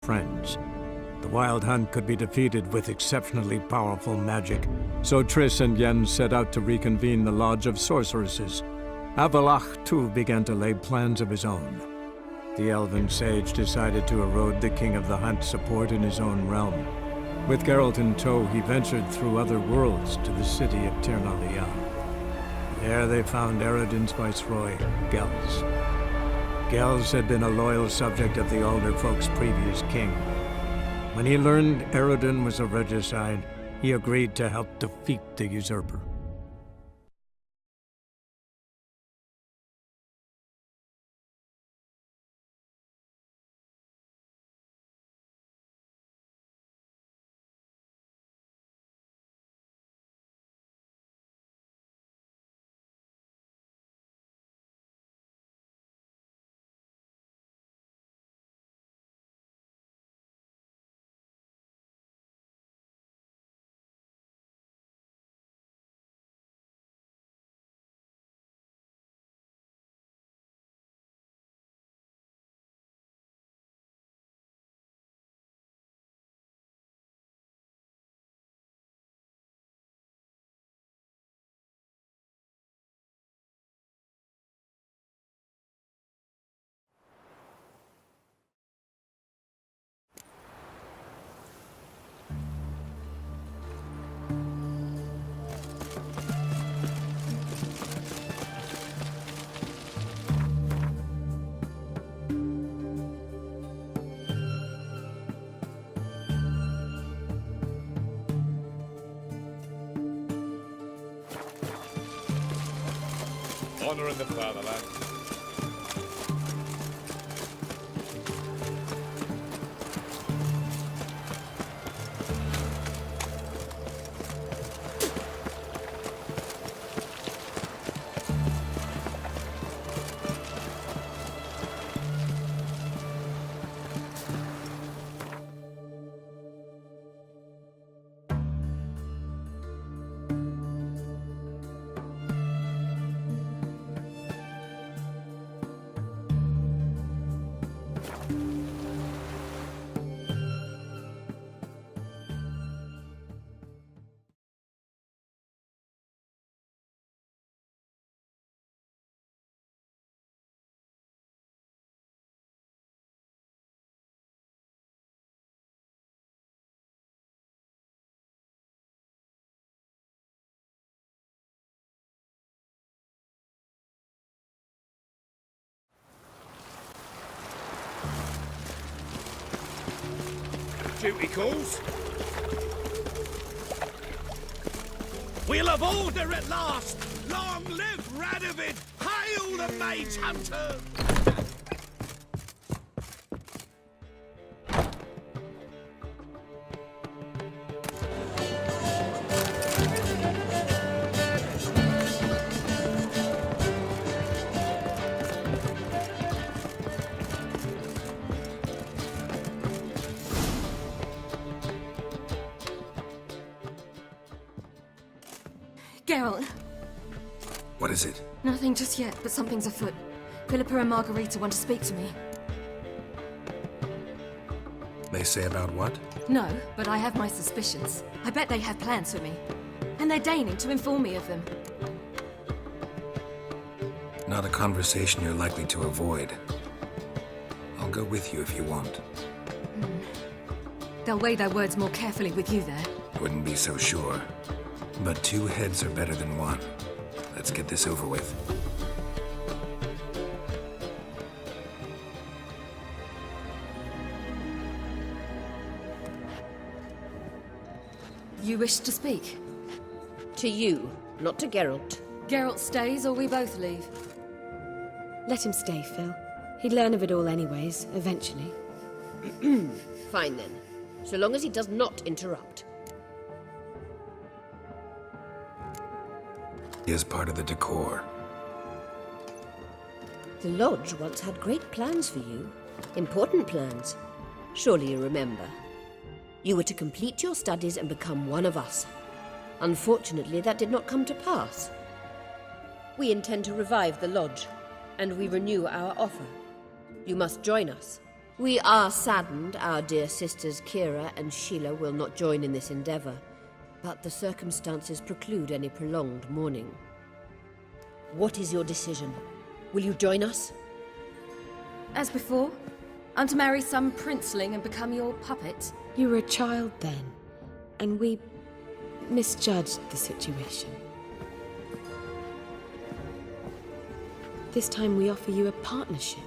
friends. The Wild Hunt could be defeated with exceptionally powerful magic, so Triss and Yen set out to reconvene the Lodge of Sorceresses. Avallac'h, too, began to lay plans of his own. The Elven Sage decided to erode the King of the Hunt's support in his own realm. With Geralt in tow, he ventured through other worlds to the city of Tir na Liam. There they found Eredin's viceroy, Gels. Gels had been a loyal subject of the Alder Folk's previous king. When he learned Eredin was a regicide, he agreed to help defeat the usurper. Honor in the fatherland. Duty calls. We'll have order at last! Long live Radovid! Hail the Mage Hunter! Geralt. What is it? Nothing just yet, but something's afoot. Philippa and Margarita want to speak to me. They say about what? No, but I have my suspicions. I bet they have plans for me. And they're deigning to inform me of them. Not a conversation you're likely to avoid. I'll go with you if you want. They'll weigh their words more carefully with you there. Wouldn't be so sure. But two heads are better than one. Let's get this over with. You wish to speak? To you, not to Geralt. Geralt stays or we both leave? Let him stay, Phil. He'd learn of it all anyways, eventually. Fine then. So long as he does not interrupt. He is part of the decor. The Lodge once had great plans for you. Important plans. Surely you remember. You were to complete your studies and become one of us. Unfortunately, that did not come to pass. We intend to revive the Lodge, and we renew our offer. You must join us. We are saddened our dear sisters Kira and Sheila will not join in this endeavor, but the circumstances preclude any prolonged mourning. What is your decision? Will you join us? As before, I'm to marry some princeling and become your puppet. You were a child then, and we misjudged the situation. This time we offer you a partnership.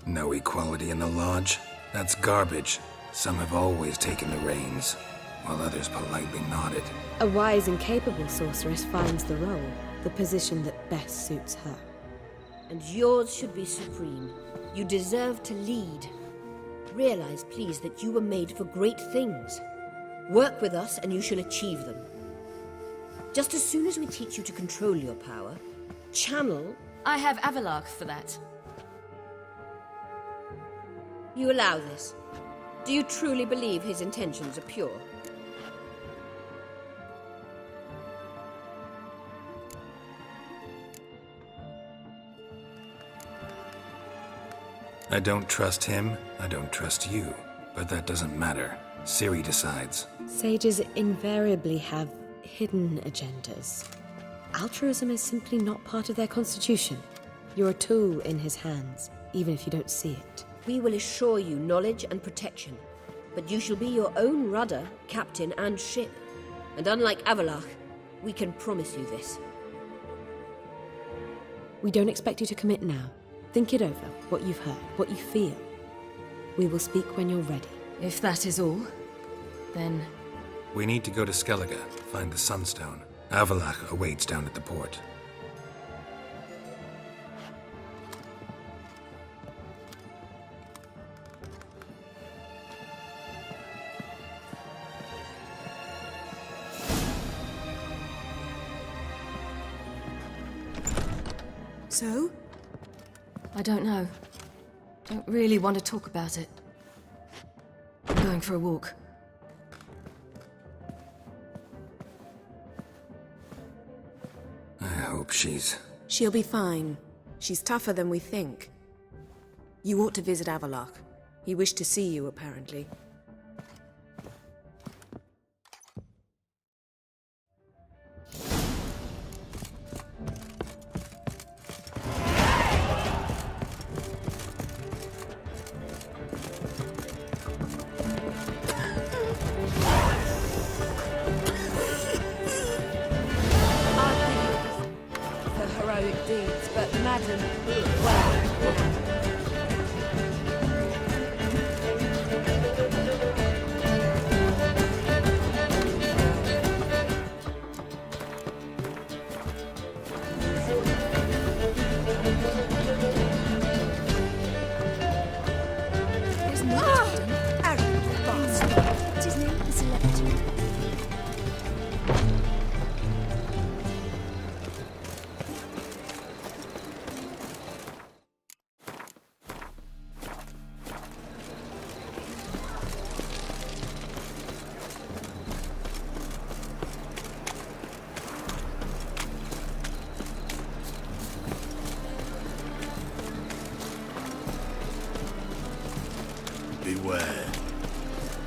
No equality in the Lodge? That's garbage. Some have always taken the reins, while others politely nodded. A wise and capable sorceress finds the role, the position that best suits her. And yours should be supreme. You deserve to lead. Realize, please, that you were made for great things. Work with us and you shall achieve them. Just as soon as we teach you to control your power, channel... I have Avalark for that. You allow this? Do you truly believe his intentions are pure? I don't trust him, I don't trust you. But that doesn't matter. Ciri decides. Sages invariably have hidden agendas. Altruism is simply not part of their constitution. You're a tool in his hands, even if you don't see it. We will assure you knowledge and protection, but you shall be your own rudder, captain, and ship. And unlike Avalark, we can promise you this. We don't expect you to commit now. Think it over, what you've heard, what you feel. We will speak when you're ready. If that is all, then... We need to go to Skellige, find the Sunstone. Avallac'h awaits down at the port. So? I don't know. Don't really want to talk about it. I'm going for a walk. I hope she's... She'll be fine. She's tougher than we think. You ought to visit Avalark. He wished to see you, apparently. For heroic deeds, but madam, well... There's no arrogant bastard. What's his name? The celebrity. Beware,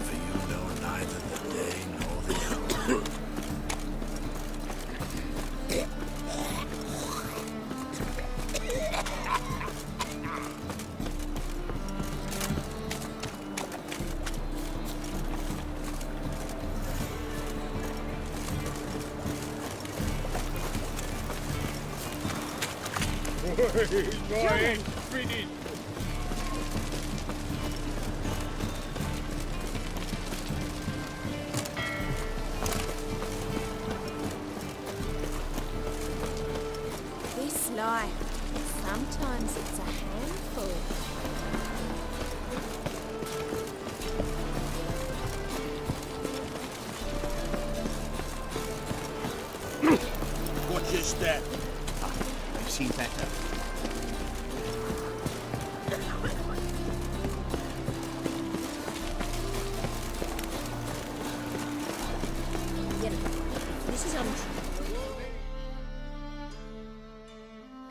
for you know neither the day nor the hour. This life, sometimes it's a handful. Watch your step. I've seen better. Get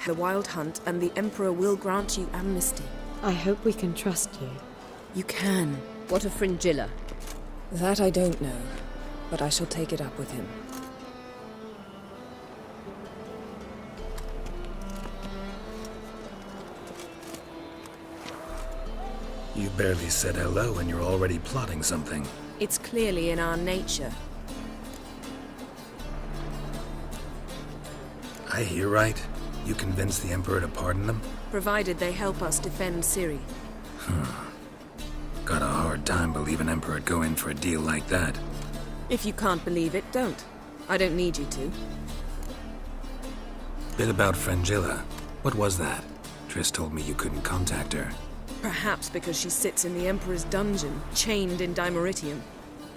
The Wild Hunt, and the Emperor will grant you amnesty. I hope we can trust you. You can. What of Fringilla? That I don't know, but I shall take it up with him. You barely said hello and you're already plotting something. It's clearly in our nature. I hear right? You convinced the Emperor to pardon them? Provided they help us defend Ciri. Got a hard time believing Emperor'd go in for a deal like that. If you can't believe it, don't. I don't need you to. Bit about Fringilla. What was that? Triss told me you couldn't contact her. Perhaps because she sits in the Emperor's dungeon, chained in Dimeritium.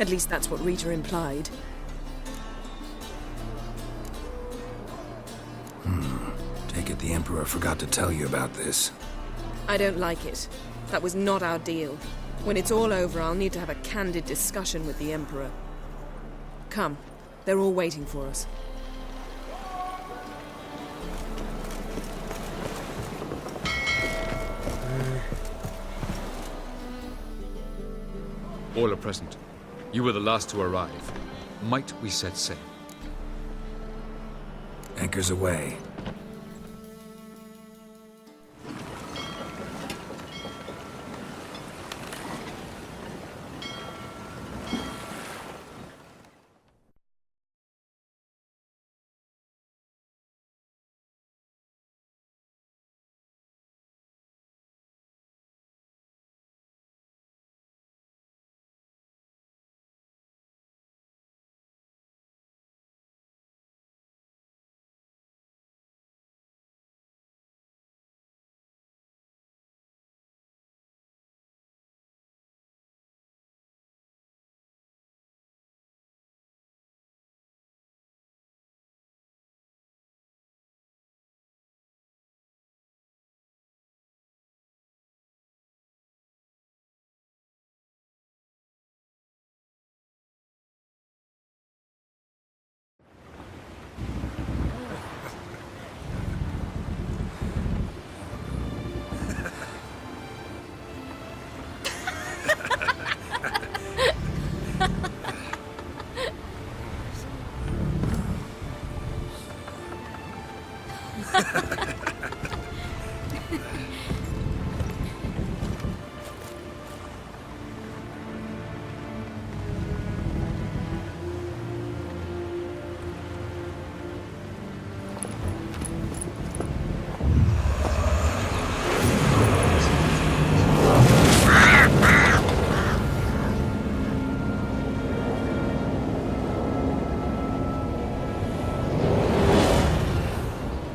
At least that's what Rita implied. Take it the Emperor forgot to tell you about this. I don't like it. That was not our deal. When it's all over, I'll need to have a candid discussion with the Emperor. Come. They're all waiting for us. All are present. You were the last to arrive. Might we set sail? Anchors away.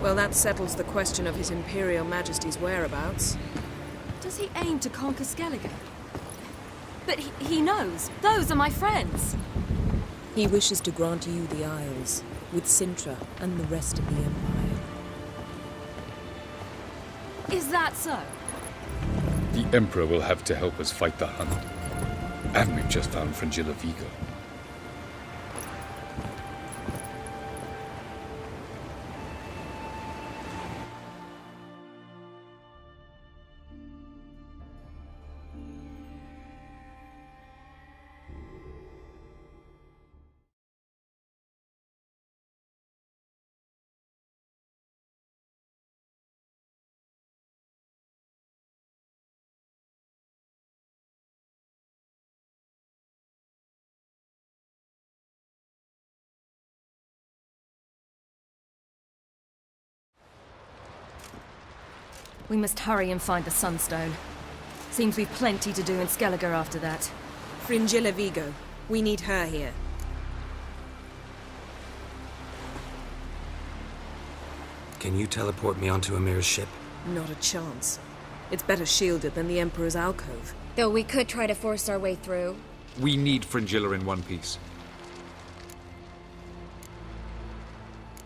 Well, that settles the question of His Imperial Majesty's whereabouts. Does he aim to conquer Skellige? But he knows. Those are my friends. He wishes to grant you the Isles, with Cintra and the rest of the Empire. Is that so? The Emperor will have to help us fight the Hunt. And we've just found Fringilla Vigo. We must hurry and find the Sunstone. Seems we've plenty to do in Skellige after that. Fringilla Vigo. We need her here. Can you teleport me onto Amir's ship? Not a chance. It's better shielded than the Emperor's alcove. Though we could try to force our way through. We need Fringilla in one piece.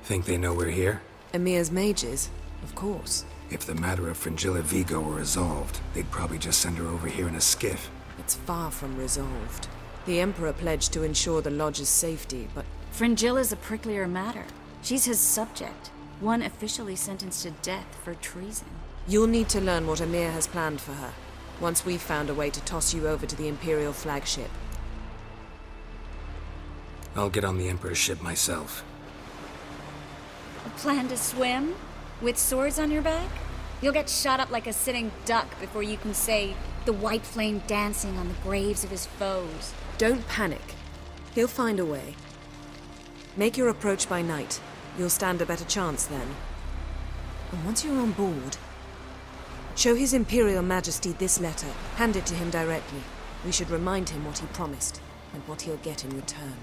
Think they know we're here? Emir's mages? Of course. If the matter of Fringilla Vigo were resolved, they'd probably just send her over here in a skiff. It's far from resolved. The Emperor pledged to ensure the Lodge's safety, but Fringilla's a pricklier matter. She's his subject. One officially sentenced to death for treason. You'll need to learn what Emir has planned for her, once we've found a way to toss you over to the Imperial flagship. I'll get on the Emperor's ship myself. A plan to swim? With swords on your back? You'll get shot up like a sitting duck before you can say the white flame dancing on the graves of his foes. Don't panic. He'll find a way. Make your approach by night. You'll stand a better chance then. And once you're on board, show His Imperial Majesty this letter. Hand it to him directly. We should remind him what he promised, and what he'll get in return.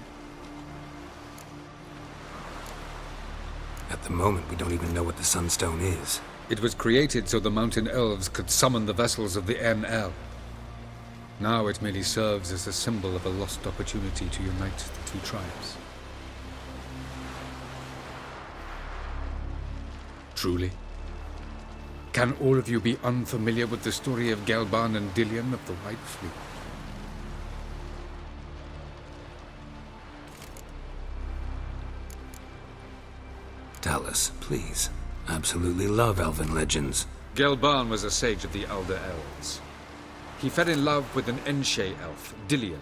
At the moment, we don't even know what the Sunstone is. It was created so the Mountain Elves could summon the vessels of the NL. Now it merely serves as a symbol of a lost opportunity to unite the two tribes. Truly? Can all of you be unfamiliar with the story of Gelban and Dillion of the White Fleet? Tell us, please. Absolutely love elven legends. Gelban was a sage of the Elder Elves. He fell in love with an Enshe elf, Dillion,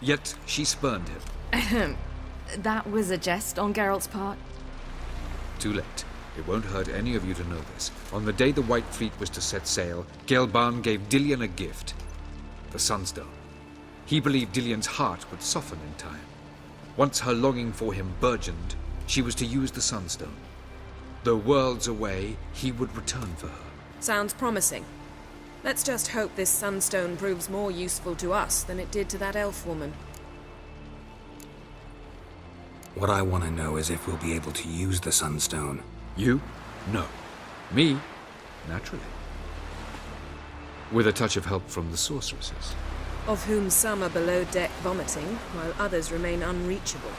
yet she spurned him. That was a jest on Geralt's part. Too late. It won't hurt any of you to know this. On the day the White Fleet was to set sail, Gelban gave Dillion a gift. The Sunstone. He believed Dillion's heart would soften in time. Once her longing for him burgeoned, she was to use the Sunstone. Though worlds away, he would return for her. Sounds promising. Let's just hope this Sunstone proves more useful to us than it did to that elf woman. What I want to know is if we'll be able to use the Sunstone. You? No. Me? Naturally. With a touch of help from the sorceresses. Of whom some are below deck vomiting, while others remain unreachable.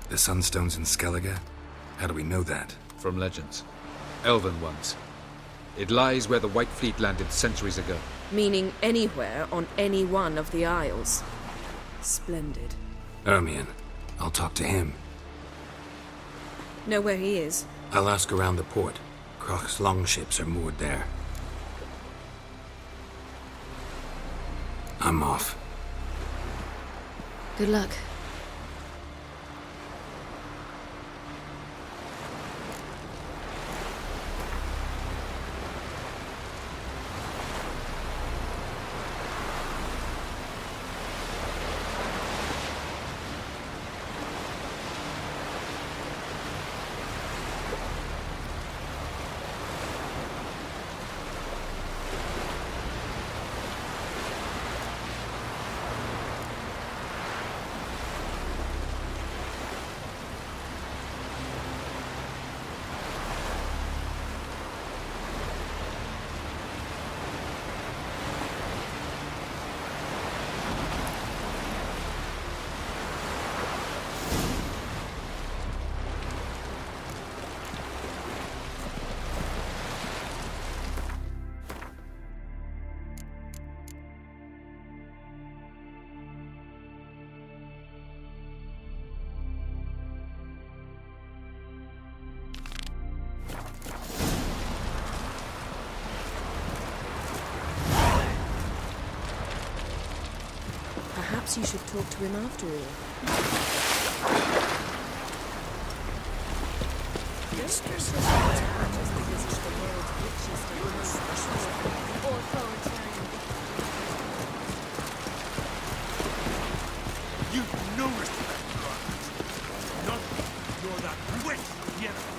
The Sunstone's in Skellige? How do we know that? From legends. Elven ones. It lies where the White Fleet landed centuries ago. Meaning anywhere on any one of the Isles. Splendid. Ermion. I'll talk to him. Know where he is? I'll ask around the port. Croc's longships are moored there. I'm off. Good luck. Perhaps you should talk to him after all. You've no respect for others. Not nor that witch, the enemy.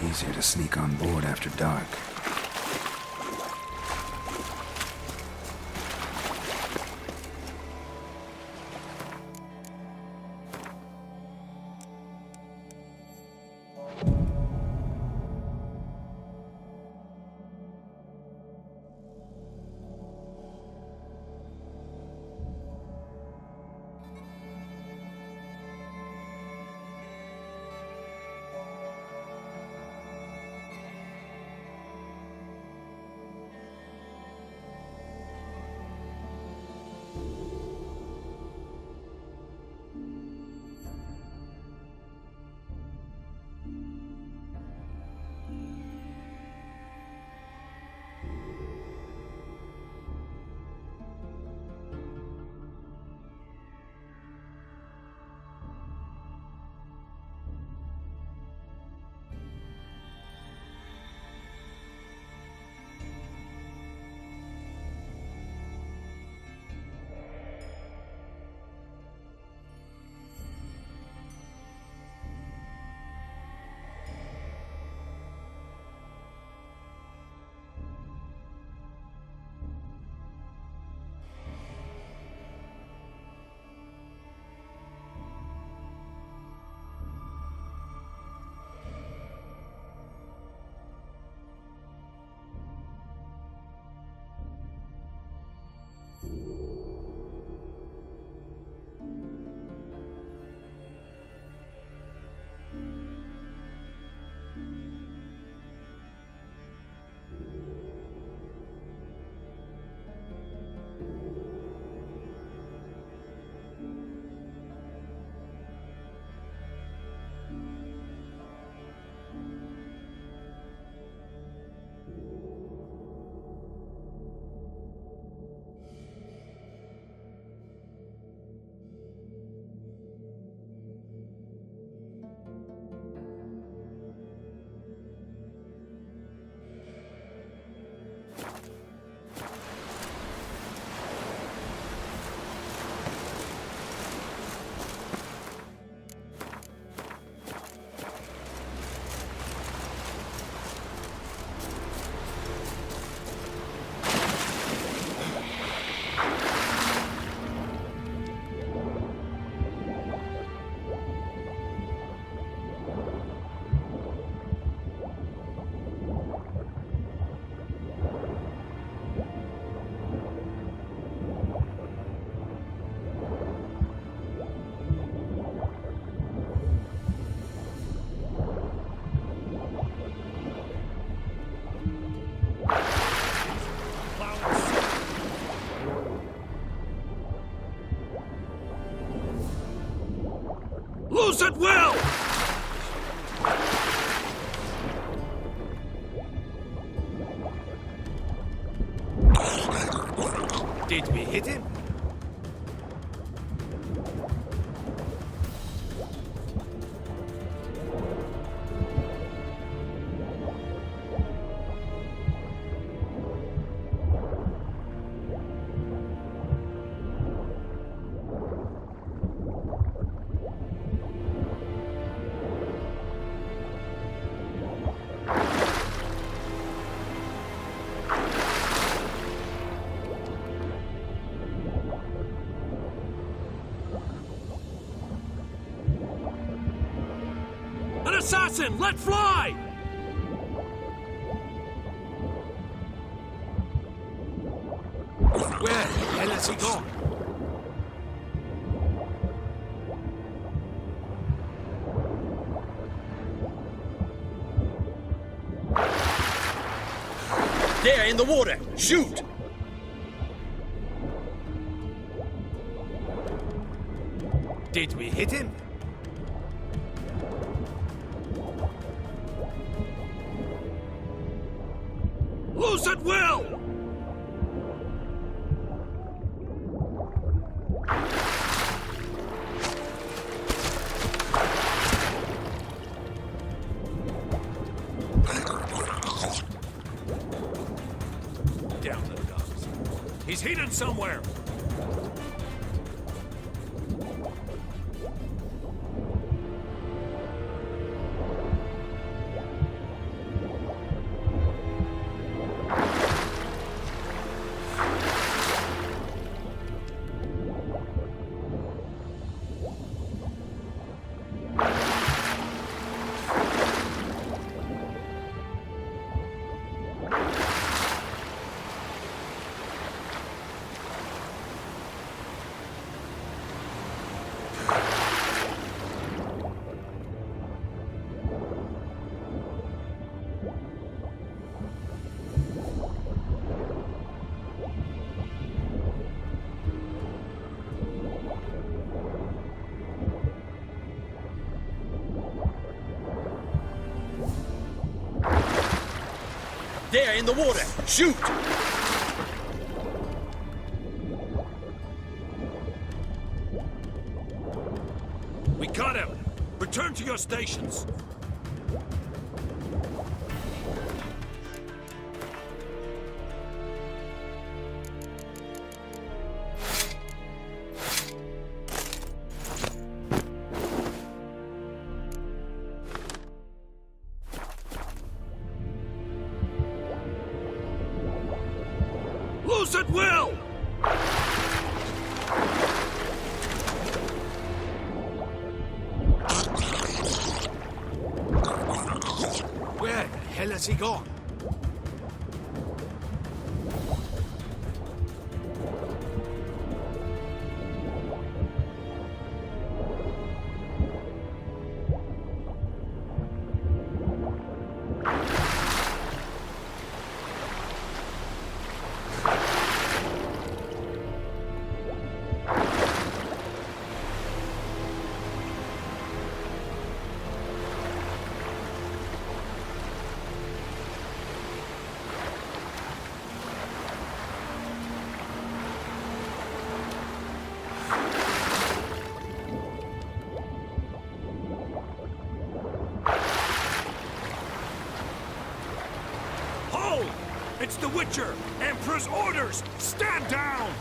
Easier to sneak on board after dark. Loose at will! Did we hit him? Assassin, let fly! Where the hell has he gone? There, in the water! Shoot! Did we hit him? Loose at will! Down the guns. He's hidden somewhere! There, in the water! Shoot! We got him! Return to your stations! Loose at will! Where the hell has he gone? It's the Witcher! Emperor's orders! Stand down!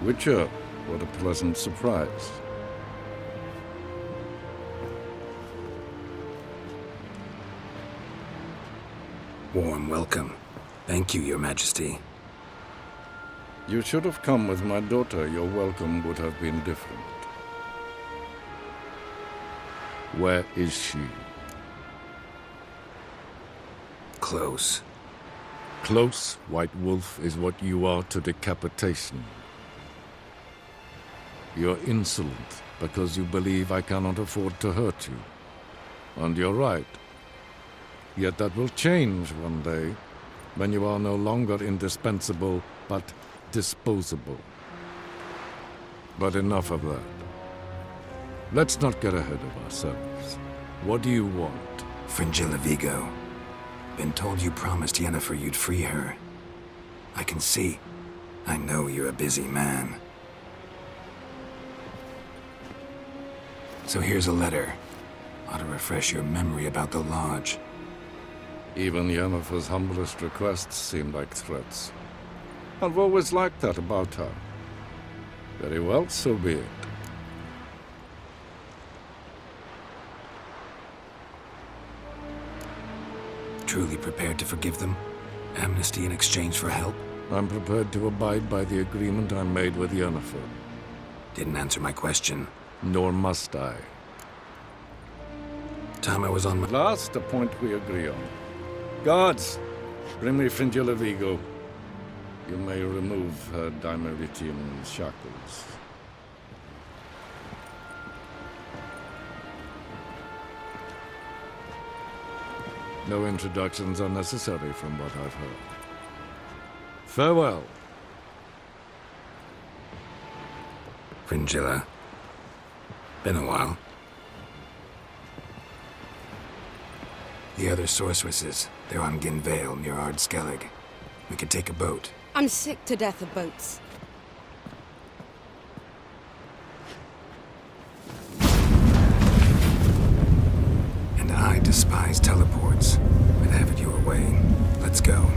Witcher, what a pleasant surprise. Warm welcome. Thank you, Your Majesty. You should have come with my daughter. Your welcome would have been different. Where is she? Close. Close, White Wolf, is what you are to decapitation. You're insolent because you believe I cannot afford to hurt you. And you're right. Yet that will change one day, when you are no longer indispensable, but disposable. But enough of that. Let's not get ahead of ourselves. What do you want? Fringilla Vigo. Been told you promised Yennefer you'd free her. I can see. I know you're a busy man. So here's a letter. Ought to refresh your memory about the Lodge. Even Yennefer's humblest requests seem like threats. I've always liked that about her. Very well, so be it. Truly prepared to forgive them? Amnesty in exchange for help? I'm prepared to abide by the agreement I made with Yennefer. Didn't answer my question. Nor must I. Time I was on my... Last, a point we agree on. Guards, bring me Fringilla Vigo. You may remove her Dimeritian shackles. No introductions are necessary from what I've heard. Farewell. Fringilla. Been a while. The other sorceresses, they're on Ginvale near Ard Skellig. We could take a boat. I'm sick to death of boats. And I despise teleports. But have it your way. Let's go.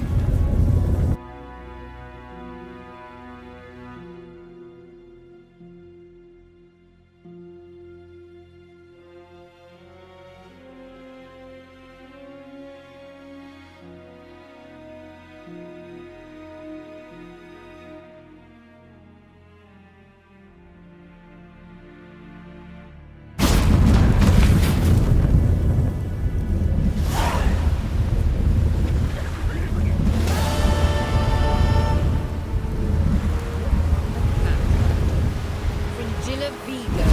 Fringilla Vigo.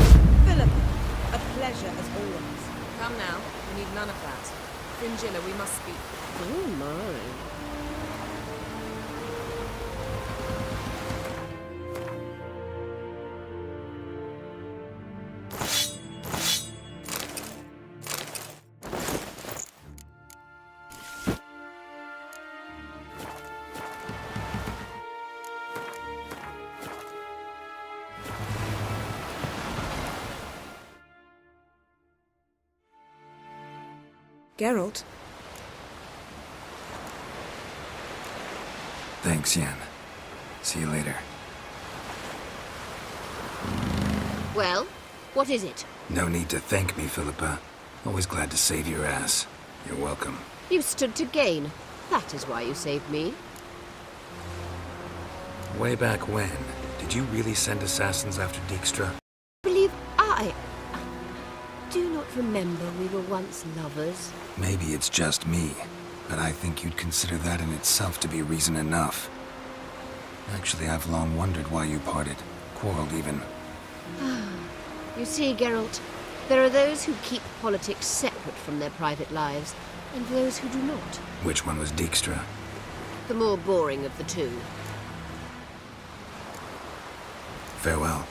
Philippa, a pleasure as always. Come now, we need none of that. Fringilla, we must speak. Oh my. Geralt, Thanks, Yen. See you later. Well, what is it? No need to thank me, Philippa. Always glad to save your ass. You're welcome. You stood to gain. That is why you saved me. Way back when, did you really send assassins after Dijkstra? Believe I do not remember we were once lovers. Maybe it's just me, but I think you'd consider that in itself to be reason enough. Actually, I've long wondered why you parted. Quarreled even. You see, Geralt, there are those who keep politics separate from their private lives, and those who do not. Which one was Dijkstra? The more boring of the two. Farewell.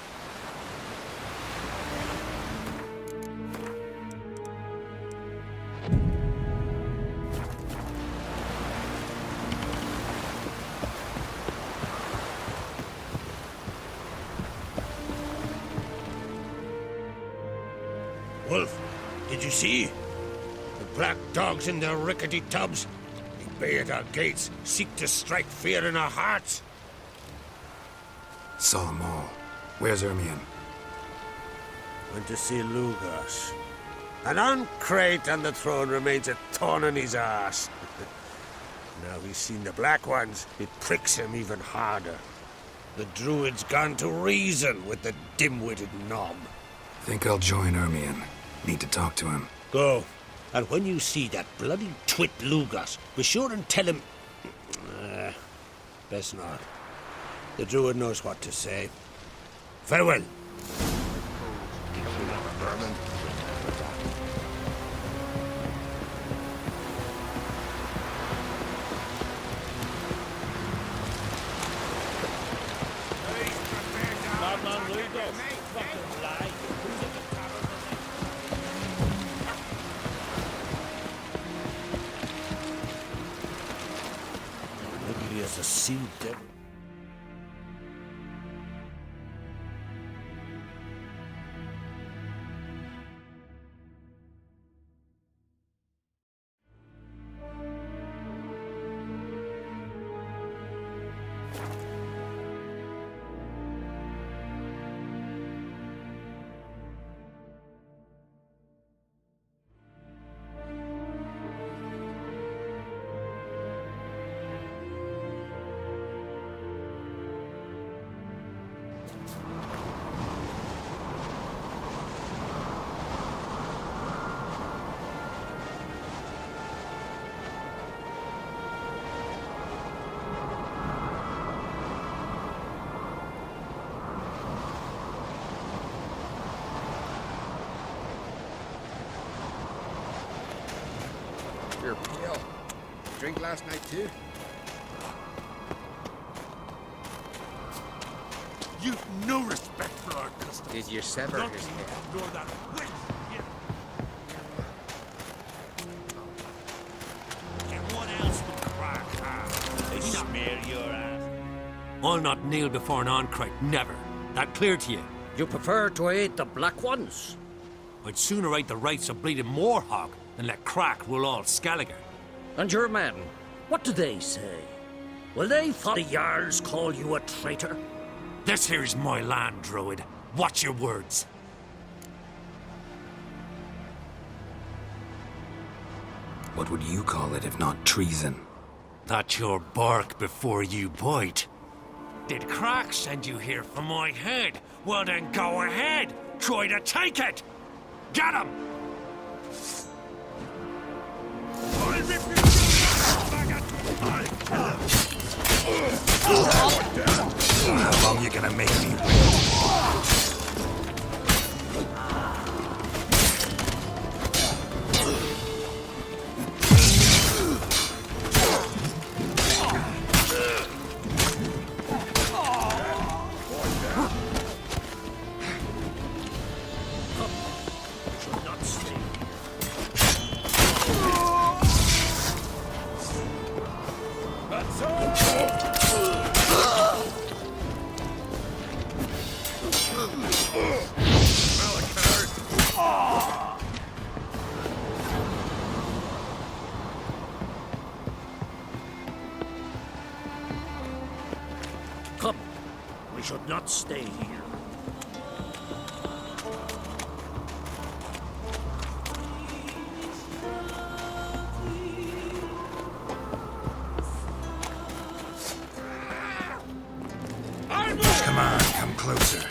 Wolf, did you see? The black dogs in their rickety tubs. They bay at our gates, seek to strike fear in our hearts. Saw 'em all. Where's Ermion? Went to see Lugas. An uncrate on the throne remains a thorn in his arse. Now he's seen the Black Ones, it pricks him even harder. The Druid's gone to reason with the dim-witted knob. Think I'll join Ermion. Need to talk to him. Go. And when you see that bloody twit Lugas, be sure and tell him... best not. The Druid knows what to say. Farewell. sea devil. You're pale. Drink last night too? You've no respect for our customs. Did you sever Not his you, head? nor that witch. And what else would crack have? They smear your ass. I'll not kneel before an Ancrite, never. That clear to you? You prefer to aid the Black Ones? I'd sooner right the rights of bleeding Moorhog than let Crack rule all Skelliger. And your men, what do they say? Will they the Jarls call you a traitor? This here's my land, Druid. Watch your words. What would you call it if not treason? That's your bark before you bite. Did Crack send you here for my head? Well then go ahead. Try to take it. Get him! How long you gonna make me wait? Come, we should not stay here. Come on, come closer.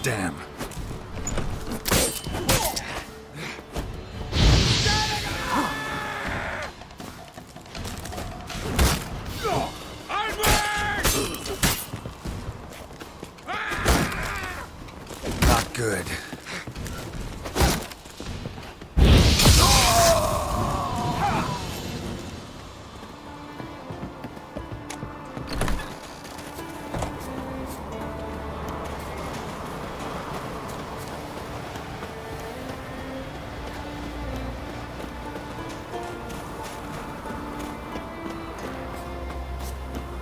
Damn. Not good.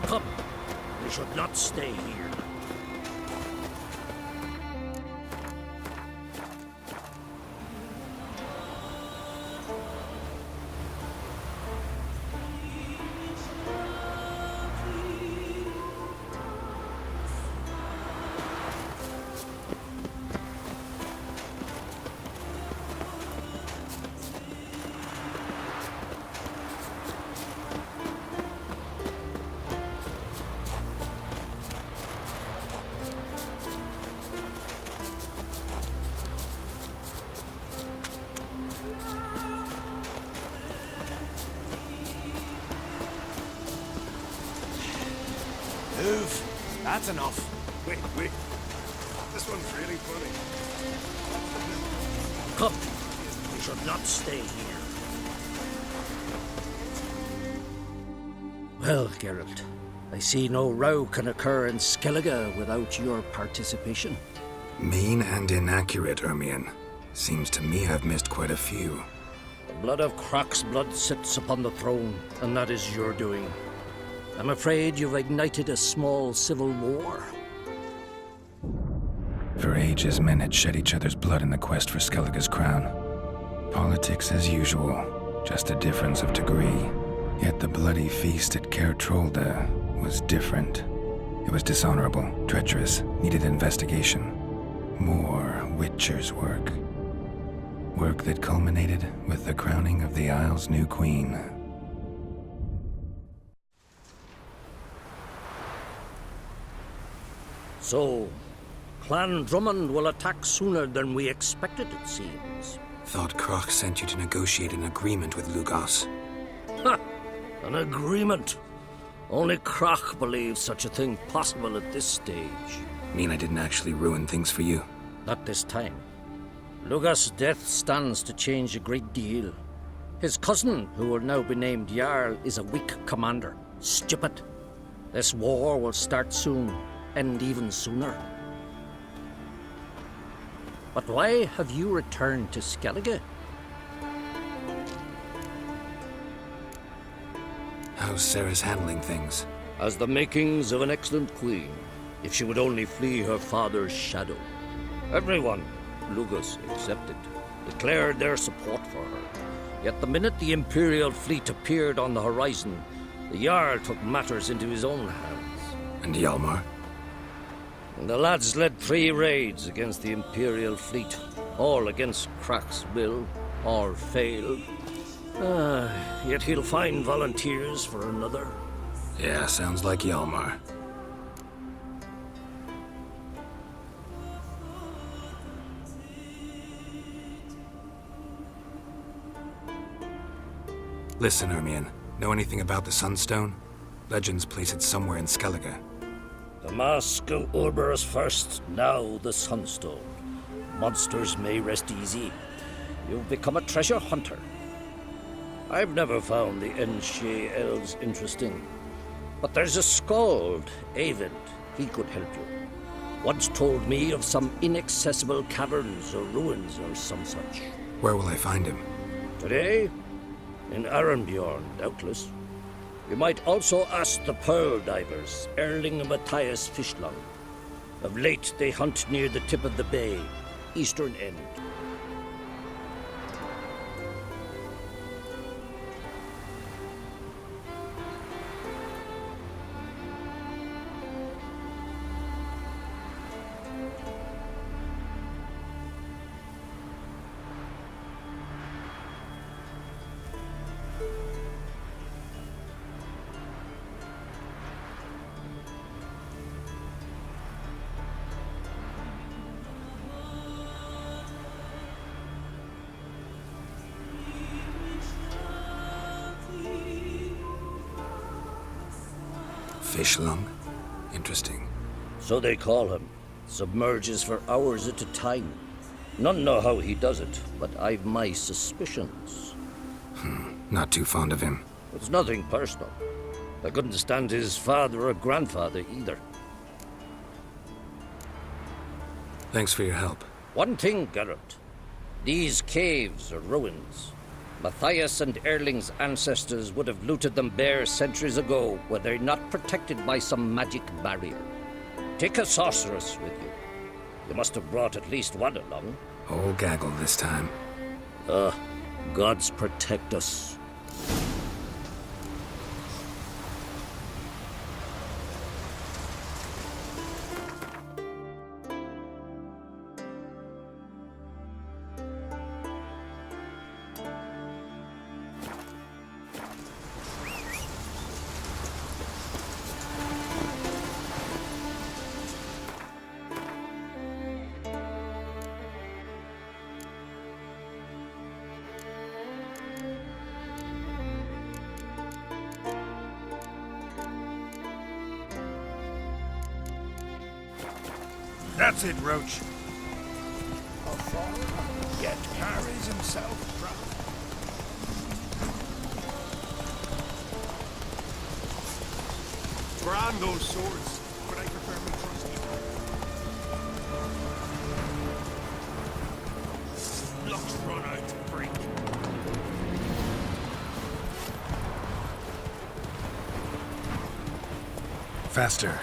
Come, we should not stay here. Move. That's enough. Wait. This one's really funny. Come, we should not stay here. Well, Geralt, I see no row can occur in Skellige without your participation. Mean and inaccurate, Ermion. Seems to me I've missed quite a few. The blood of Crach's blood sits upon the throne, and that is your doing. I'm afraid you've ignited a small civil war. For ages, men had shed each other's blood in the quest for Skellige's crown. Politics as usual, just a difference of degree. Yet the bloody feast at Caer Trolde was different. It was dishonorable, treacherous, needed investigation. More Witcher's work. Work that culminated with the crowning of the Isle's new queen. So, Clan Drummond will attack sooner than we expected, it seems. Thought Crach sent you to negotiate an agreement with Lugas. Ha! An agreement? Only Crach believes such a thing possible at this stage. Mean I didn't actually ruin things for you? Not this time. Lugas' death stands to change a great deal. His cousin, who will now be named Jarl, is a weak commander. Stupid. This war will start soon, end even sooner. But why have you returned to Skellige? How's Sarah's handling things? As the makings of an excellent queen, if she would only flee her father's shadow. Everyone, Lugas excepted, declared their support for her. Yet the minute the Imperial fleet appeared on the horizon, the Jarl took matters into his own hands. And Hjalmar? And the lads led 3 raids against the Imperial fleet, all against Crach's will, all failed. Yet he'll find volunteers for another. Yeah, sounds like Hjalmar. Listen, Ermion. Know anything about the Sunstone? Legends place it somewhere in Skellige. The Mask of Orberus first, now the Sunstone. Monsters may rest easy. You've become a treasure hunter. I've never found the Enshe elves interesting. But there's a skald, Avid. He could help you. Once told me of some inaccessible caverns or ruins or some such. Where will I find him? Today? In Arenbjorn, doubtless. You might also ask the Pearl Divers, Erling and Matthias Fishlung. Of late, they hunt near the tip of the bay, eastern end. Fishlung? Interesting. So they call him. Submerges for hours at a time. None know how he does it, but I've my suspicions. Not too fond of him. It's nothing personal. I couldn't stand his father or grandfather either. Thanks for your help. One thing, Geralt. These caves are ruins. Matthias and Erling's ancestors would have looted them bare centuries ago were they not protected by some magic barrier. Take a sorceress with you. You must have brought at least one along. Whole gaggle this time. Gods protect us. That's it, Roach. Yet carries himself round. Brand those swords, but I prefer me trusty. Luck's run out, freak. Faster.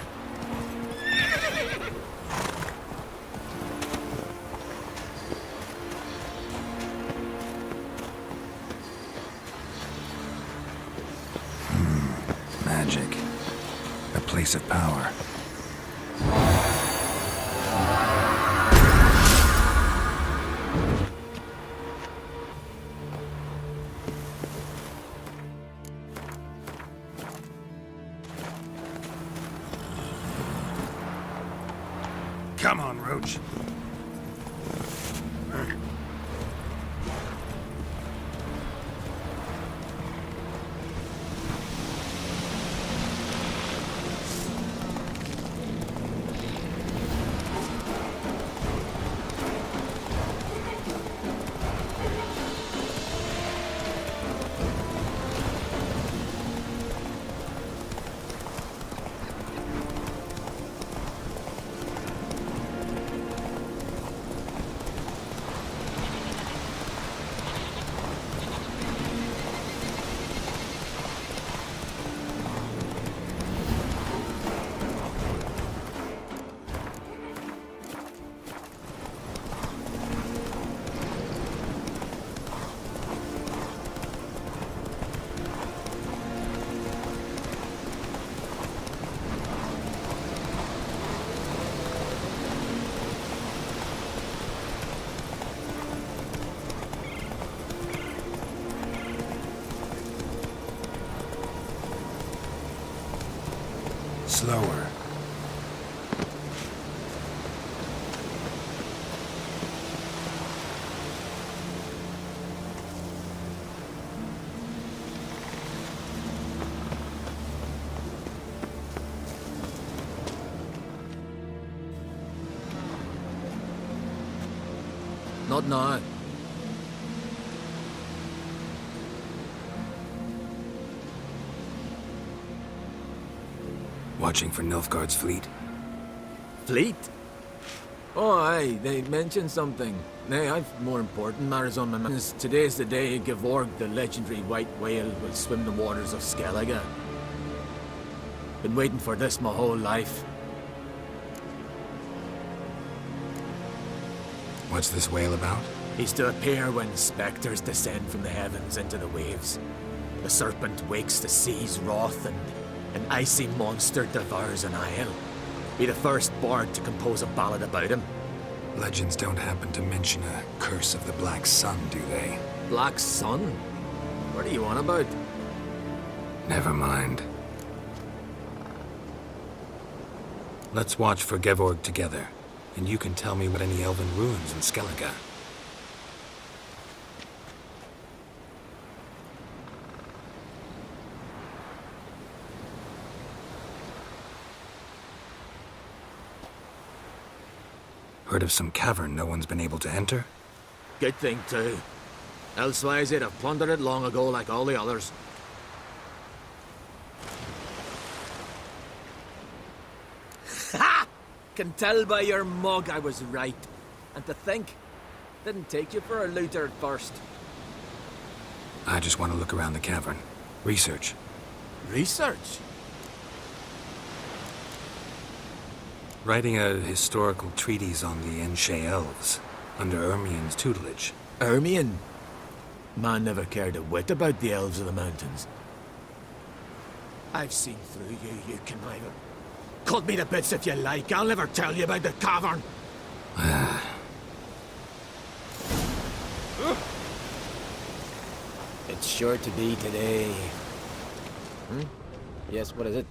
Magic. A place of power. Come on, Roach. Slower. Not now. Watching for Nilfgaard's fleet. Fleet? Oh, aye, they mentioned something. Nay, I've more important matters on my mind. Today's the day Gevorg, the legendary white whale, will swim the waters of Skellige. Been waiting for this my whole life. What's this whale about? He's to appear when spectres descend from the heavens into the waves. The serpent wakes the sea's wrath, and an icy monster devours an isle. Be the first bard to compose a ballad about him. Legends don't happen to mention a curse of the Black Sun, do they? Black Sun? What are you on about? Never mind. Let's watch for Gevorg together, and you can tell me what any elven ruins in Skellige. Heard of some cavern no one's been able to enter? Good thing, too. Elsewise, they'd have plundered it long ago like all the others. Ha! Can tell by your mug I was right. And to think, didn't take you for a looter at first. I just want to look around the cavern. Research. Research? Writing a historical treatise on the Enshe elves, under Ermien's tutelage. Ermien? Man never cared a whit about the elves of the mountains. I've seen through you, you conniver. Cut me to bits if you like, I'll never tell you about the cavern. It's sure to be today. Yes, what is it?